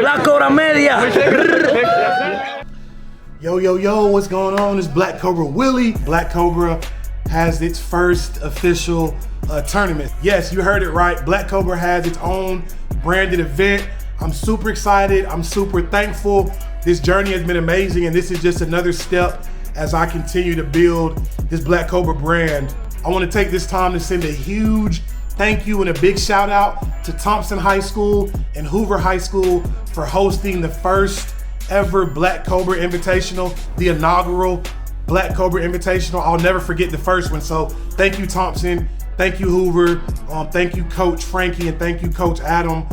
La Cobra Media. Yo, what's going on? It's Black Cobra Willie. Black Cobra has its first official tournament. Yes, you heard it right. Black Cobra has its own branded event. I'm super excited. I'm super thankful. This journey has been amazing, and this is just another step as I continue to build this Black Cobra brand. I want to take this time to send a huge thank you and a big shout out to Thompson High School and Hoover High School for hosting the first ever Black Cobra Invitational, the inaugural Black Cobra Invitational. I'll never forget the first one. So thank you, Thompson. Thank you, Hoover. Thank you, Coach Frankie, and thank you, Coach Adam,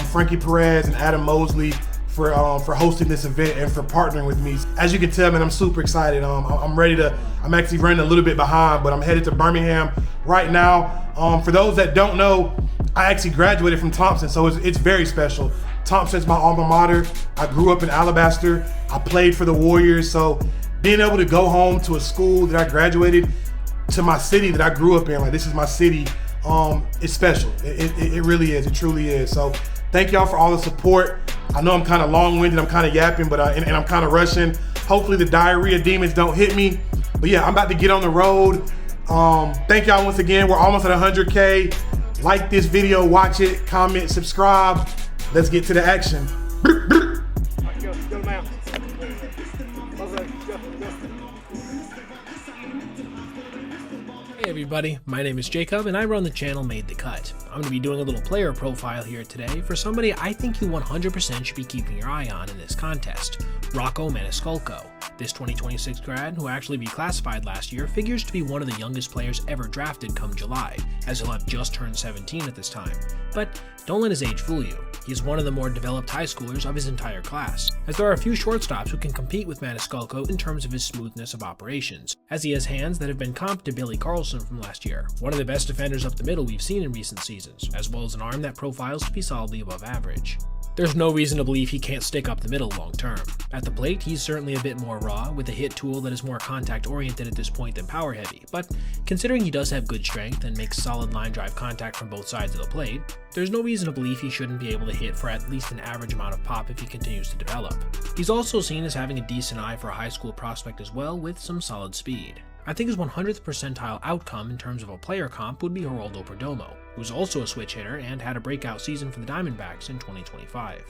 Frankie Perez and Adam Mosley for hosting this event and for partnering with me. As you can tell, man, I'm super excited. I'm actually running a little bit behind, but I'm headed to Birmingham right now. For those that don't know, I actually graduated from Thompson, so it's very special. Thompson's my alma mater. I grew up in Alabaster. I played for the Warriors, so being able to go home to a school that I graduated, to my city that I grew up in, like this is my city, it's special. It really is, it truly is. So thank y'all for all the support. I know I'm kind of long-winded, I'm kind of yapping, but and I'm kind of rushing. Hopefully the diarrhea demons don't hit me. But yeah, I'm about to get on the road. Thank y'all once again. We're almost at 100K. Like this video, watch it, comment, subscribe. Let's get to the action. Hey everybody, my name is Jacob and I run the channel Made the Cut. I'm going to be doing a little player profile here today for somebody I think you 100% should be keeping your eye on in this contest, Rocco Maniscalco. This 2026 grad, who actually reclassified last year, figures to be one of the youngest players ever drafted come July, as he'll have just turned 17 at this time. But don't let his age fool you. He is one of the more developed high schoolers of his entire class, as there are a few shortstops who can compete with Maniscalco in terms of his smoothness of operations, as he has hands that have been comped to Billy Carlson from last year, one of the best defenders up the middle we've seen in recent seasons, as well as an arm that profiles to be solidly above average. There's no reason to believe he can't stick up the middle long term. At the plate, he's certainly a bit more raw, with a hit tool that is more contact oriented at this point than power heavy, but considering he does have good strength and makes solid line drive contact from both sides of the plate, there's no reason to believe he shouldn't be able to hit for at least an average amount of pop if he continues to develop. He's also seen as having a decent eye for a high school prospect as well, with some solid speed. I think his 100th percentile outcome in terms of a player comp would be Geraldo Perdomo, who's also a switch hitter and had a breakout season for the Diamondbacks in 2025.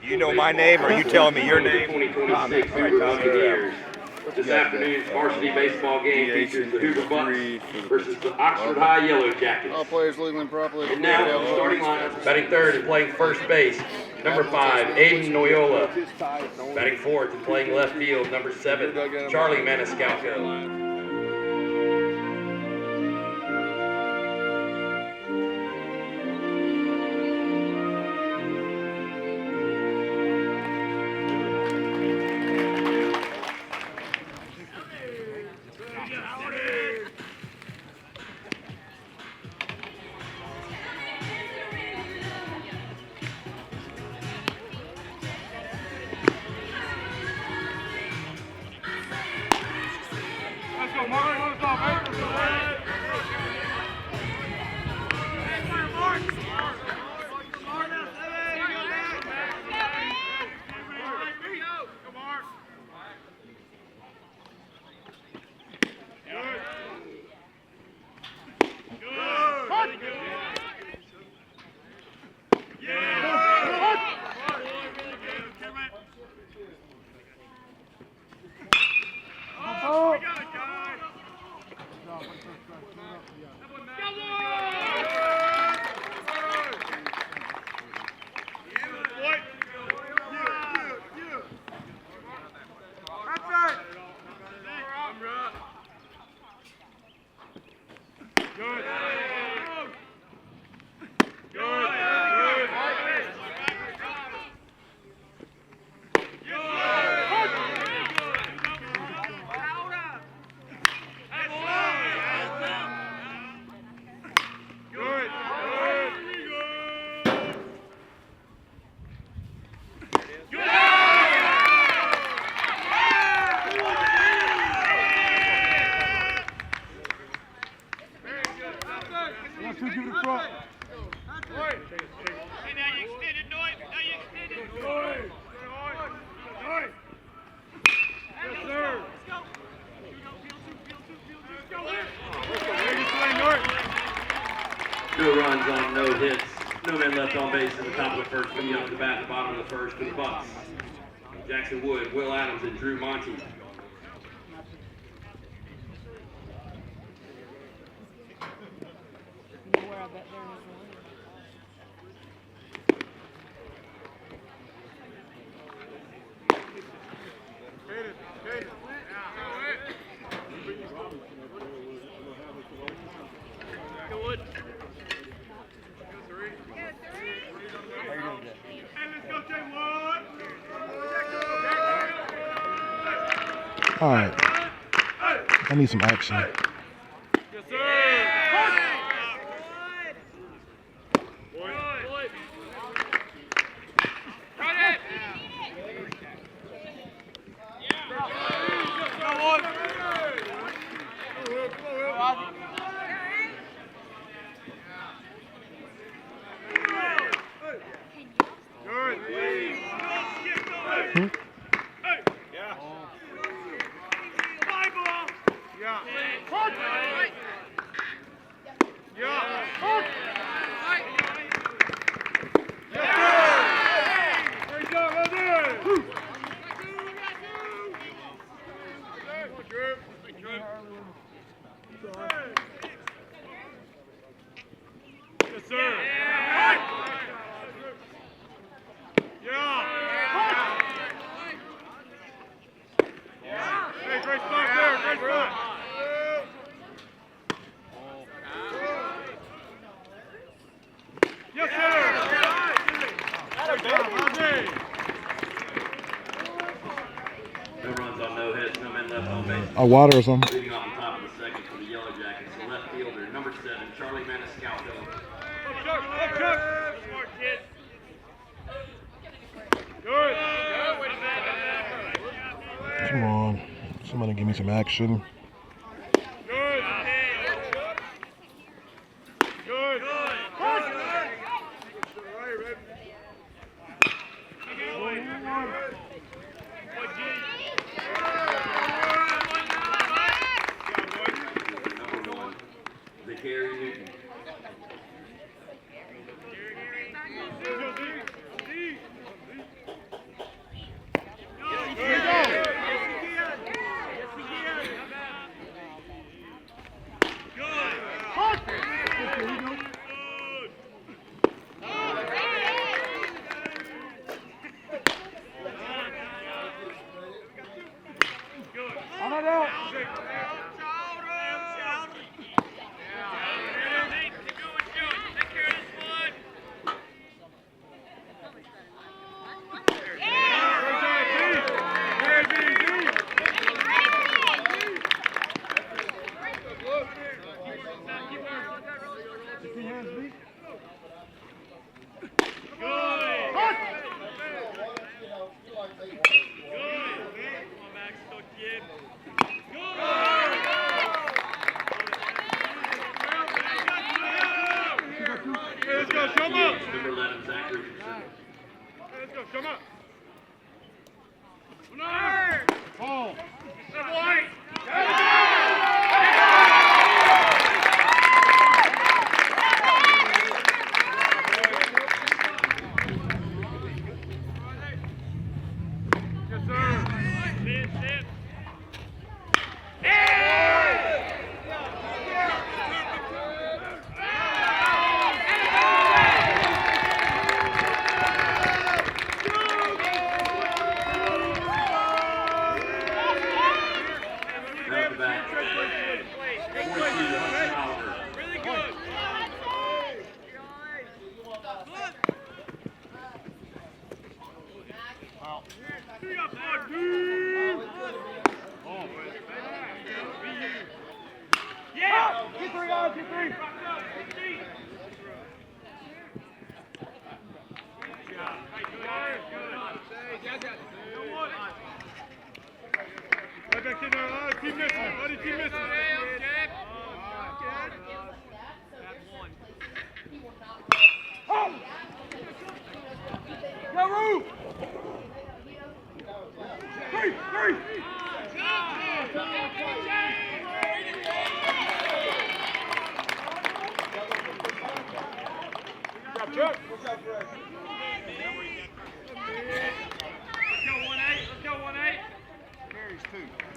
You know my name, or are you telling me your name? 2026 Hoover years. This afternoon's varsity baseball game features the Hoover Bucks versus the Oxford High Yellow Jackets. All players legally properly. And now, starting lineup, batting third and playing first base, number 5, Aiden Noyola. Batting fourth and playing left field, number 7, Charlie Maniscalco. left on base in the top of the first, coming up to bat in the bottom of the first for the Bucks. Jackson Wood, Will Adams, and Drew Monty. All right, I need some action. Yes, sir. A water or something. Leading off the top of the second for the Yellow Jackets, the left fielder, number 7, Charlie Maniscalco. Come on, somebody give me some action.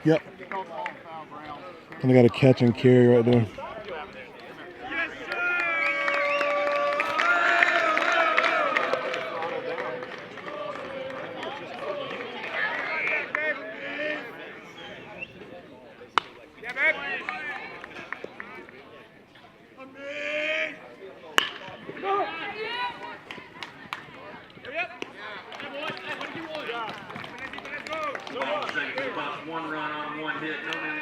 Yep. And I got a catch and carry right there. One run on one hit, no man.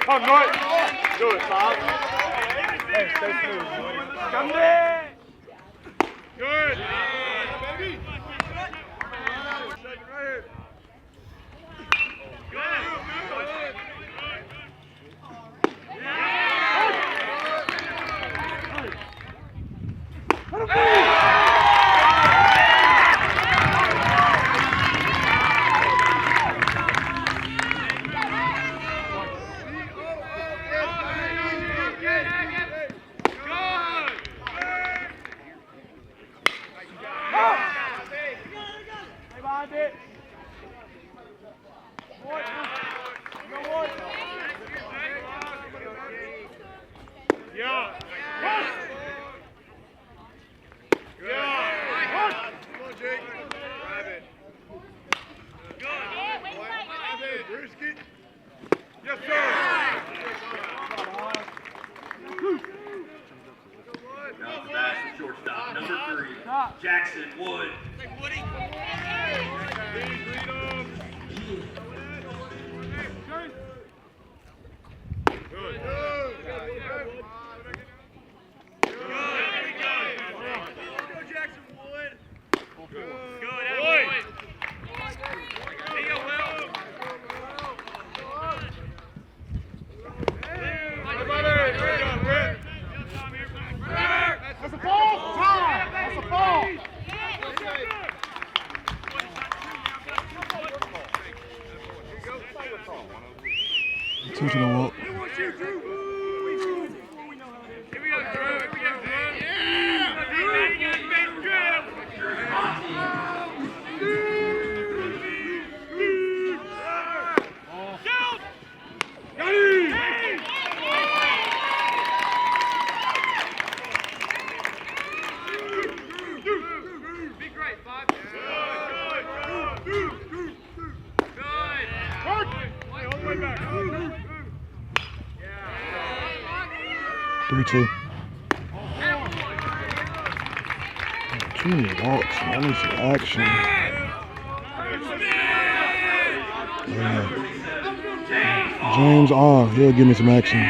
Come right. Do it, Bob. Hey, stay smooth. Come there. Good. Baby. Jackson Wood. That's a ball! Time! That's a ball! Teaching them up. Here we go, Drew. Here we go, Drew. Yeah! Three-two. Too many walks, man. I need some action. Yeah. James R. He'll give me some action.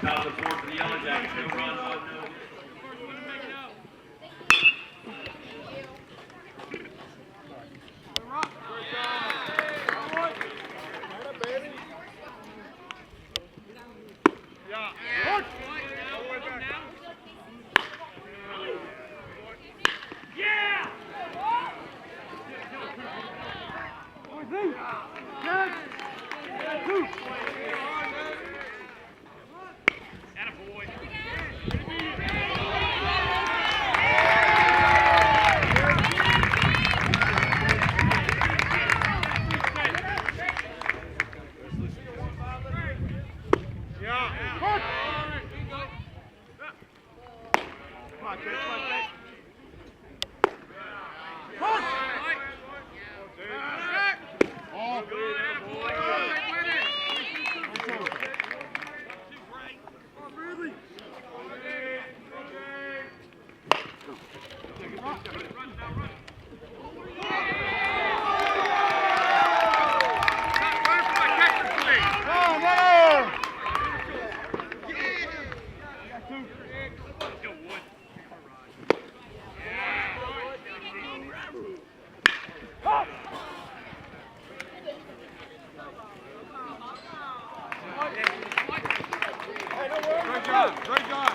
Top of the fourth for the Yellow Jackets. No runs, no. Great job.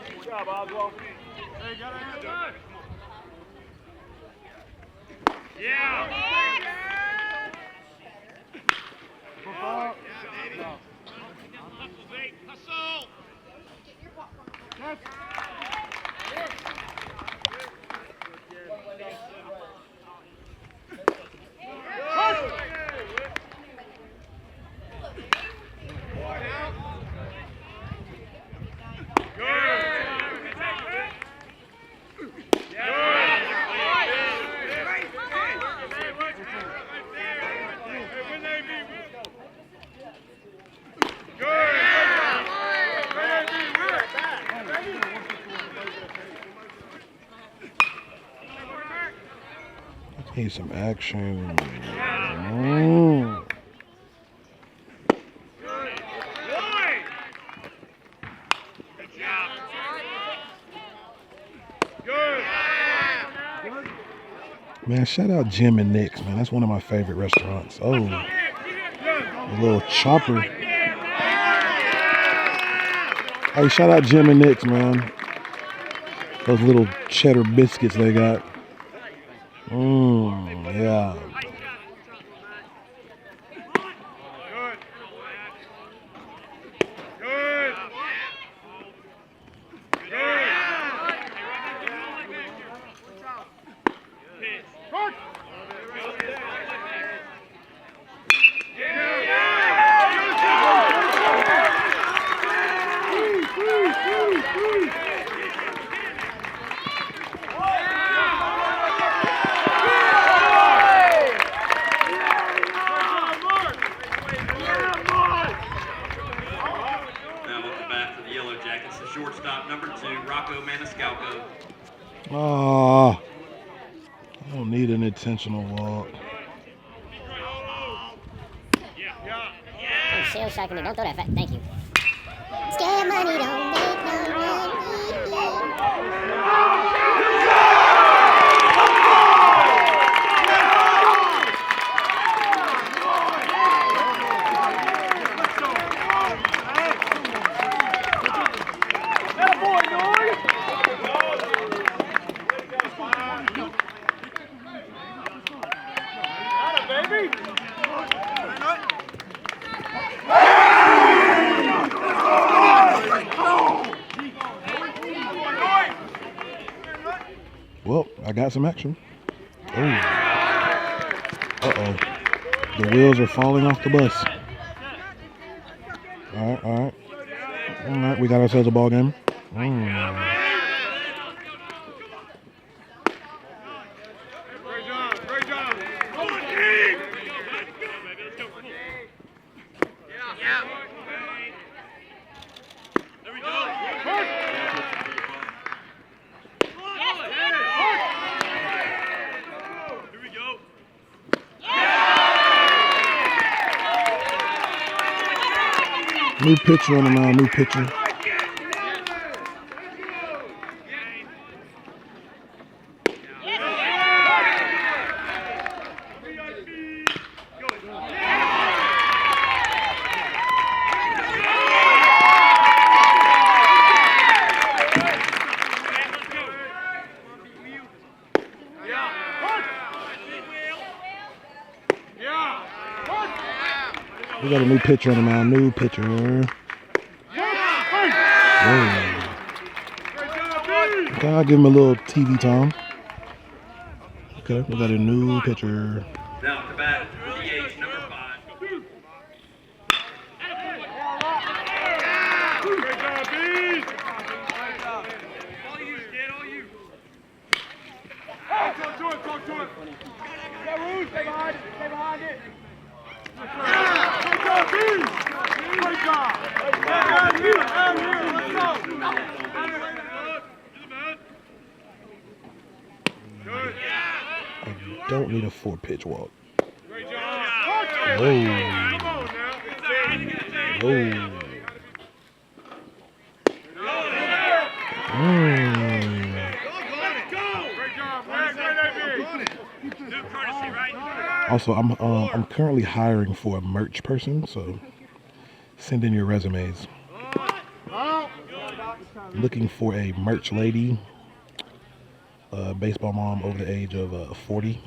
Good job, Oswald. Hey, you got a hand up. Yeah. Football. No. Hustle. Yes. Need some action. Oh. Man, shout out Jim and Nick's, man. That's one of my favorite restaurants. Oh, a little chopper. Hey, shout out Jim and Nick's, man. Those little cheddar biscuits they got. Yeah. Good. shortstop, number 2, Rocco Maniscalco. Ah, I don't need an intentional walk. Oh, shell shocking me. Don't throw that fat. Thank you. Scare money, don't make no money. Well, I got some action. Oh. Uh-oh. The wheels are falling off the bus. All right, all right. All right, we got ourselves a ball game. Great job. Come on, team. Yeah. There we go. Here we go. New pitcher on the mound, new pitcher. We got a new pitcher on the mound, new pitcher. Okay, I'll give him a little TV time. Okay, we got a new pitcher. Now to bat, DH number 5. Great job, Bees. All you, kid, all you. Talk to it. Yeah, Ruth, stay behind it. Great job, Bees. Great job. Let's go. Good. I don't need a 4-pitch walk. Great job. Whoa. Come on now. Whoa. Great job, man. Good courtesy, right? Also, I'm currently hiring for a merch person, so send in your resumes. Looking for a merch lady, baseball mom over the age of 40.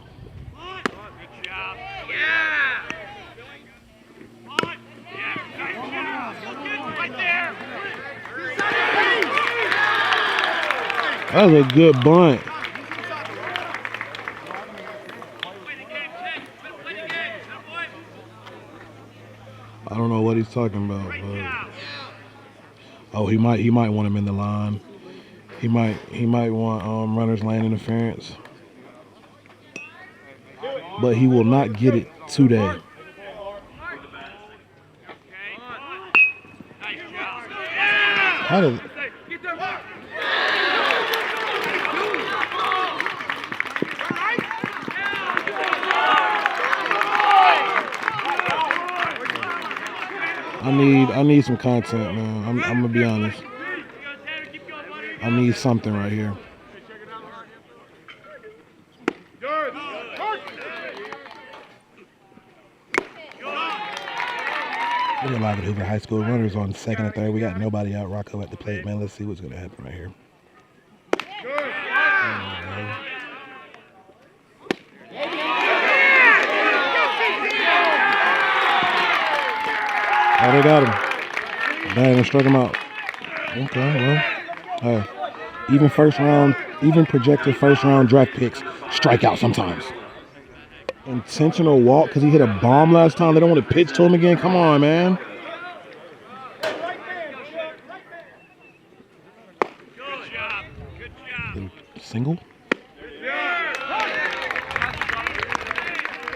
That was a good bunt. I don't know what he's talking about, but oh, he might want him in the line. He might want runners lane interference, but he will not get it today. How did? I need some content, man. I'm gonna be honest. I need something right here. We're live at Hoover High School. Runners on second and third. We got nobody out. Rocco at the plate, man. Let's see what's gonna happen right here. Oh, they got him. Dang, they struck him out. Okay, well, even projected first round draft picks strike out sometimes. Intentional walk because he hit a bomb last time. They don't want to pitch to him again. Come on, man. Good job. Single?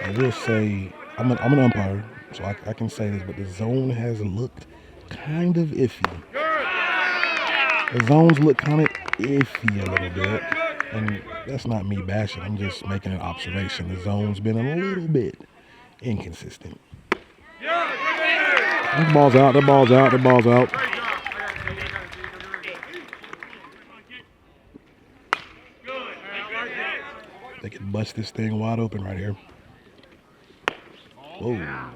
I will say, I'm an umpire, so I can say this, but the zone has looked kind of iffy. The zones look kind of iffy a little bit. And that's not me bashing. I'm just making an observation. The zone's been a little bit inconsistent. The ball's out. The ball's out. The ball's out. They could bust this thing wide open right here. Whoa.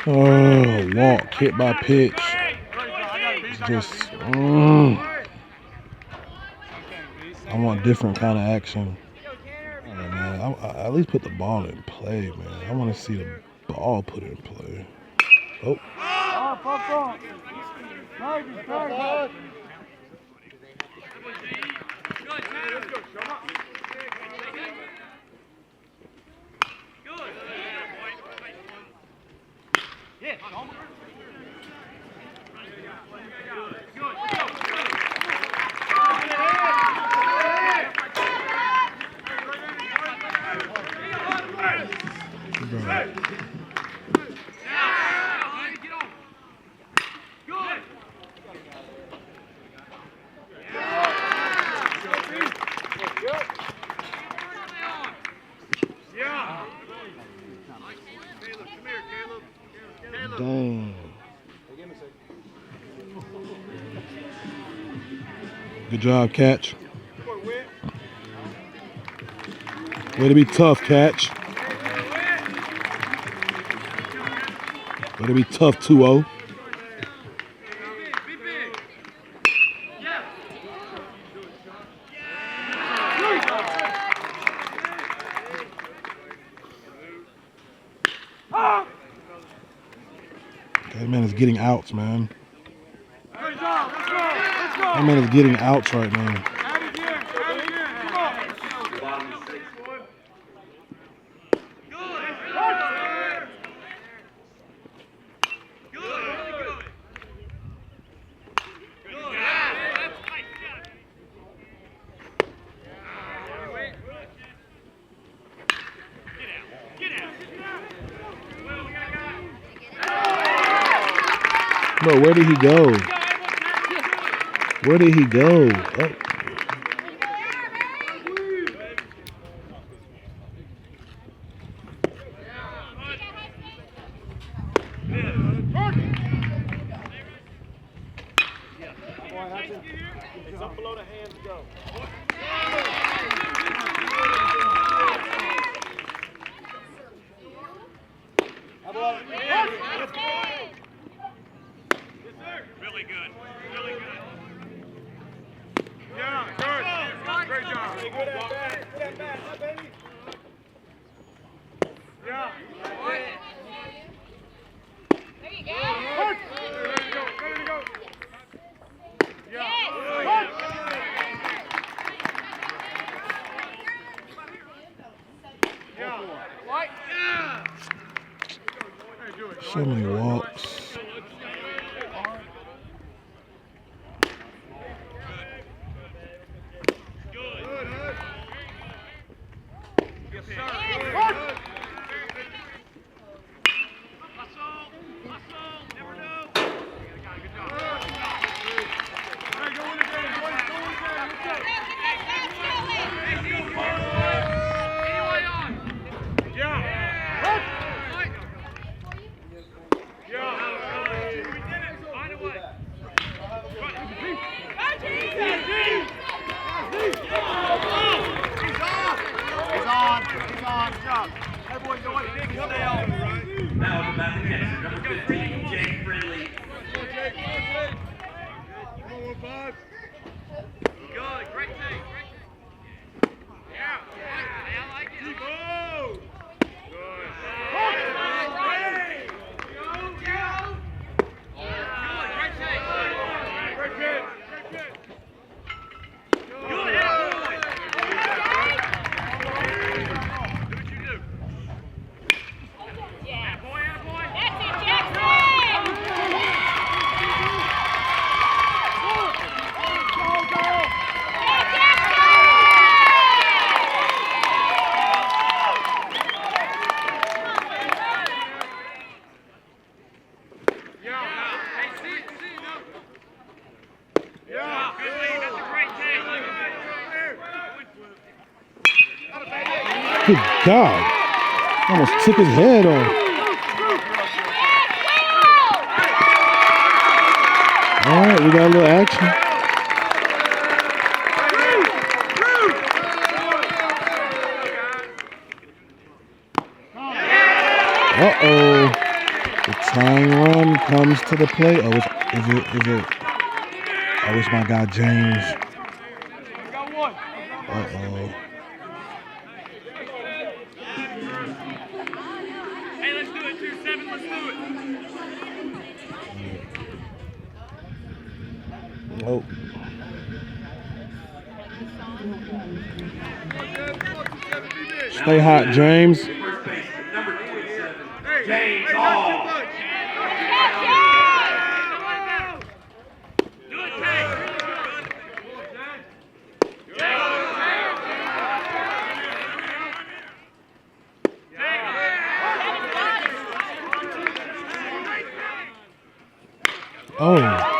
Oh, walk, hit by pitch. It's just, I want different kind of action. Oh, man, I at least put the ball in play, man. I want to see the ball put in play. Oh. Dang. Good job, catch. Way to be tough, catch. Way to be tough, 2-0. That man is getting outs, man. That man is getting outs right now. Bro, where did he go? Where did he go? Oh. So many walks. Now the back against number 15, Jake Friendly. Good, great take, Yeah, I like it. Go! Good. Great take. Great pitch. Good God. Almost took his head off. All right, we got a little action. Uh-oh. The tying run comes to the plate. Oh, is it? Oh, it's my guy, James. Uh-oh. Hey, let's do it, 2-7, let's do it. Oh. Stay hot, James. First base, number 27, James Hall. Do it, Tank. Oh.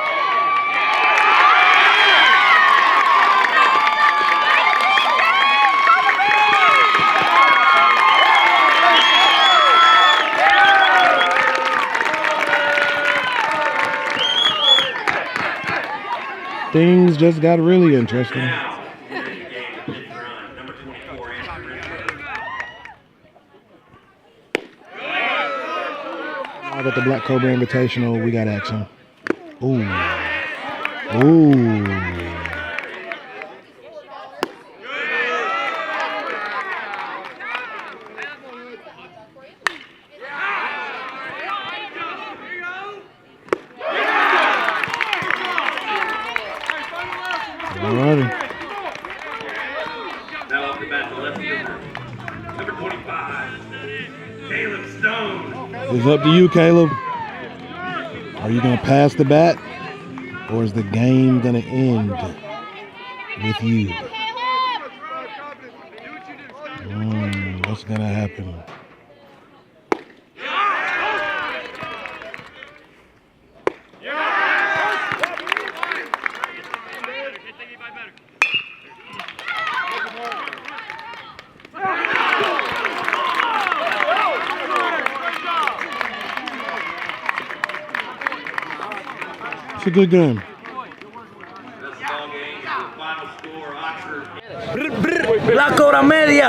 Things just got really interesting. Now, in the game, fifth run, number 24, Out at the Black Cobra Invitational, we got action. Ooh. Ooh. Alrighty. Now off the bat, the left fielder, number 25, Caleb Stone. It's up to you, Caleb. Are you going to pass the bat? Or is the game going to end with you? What's going to happen? It's a good game. Final score, Oxford. La Cobra Media.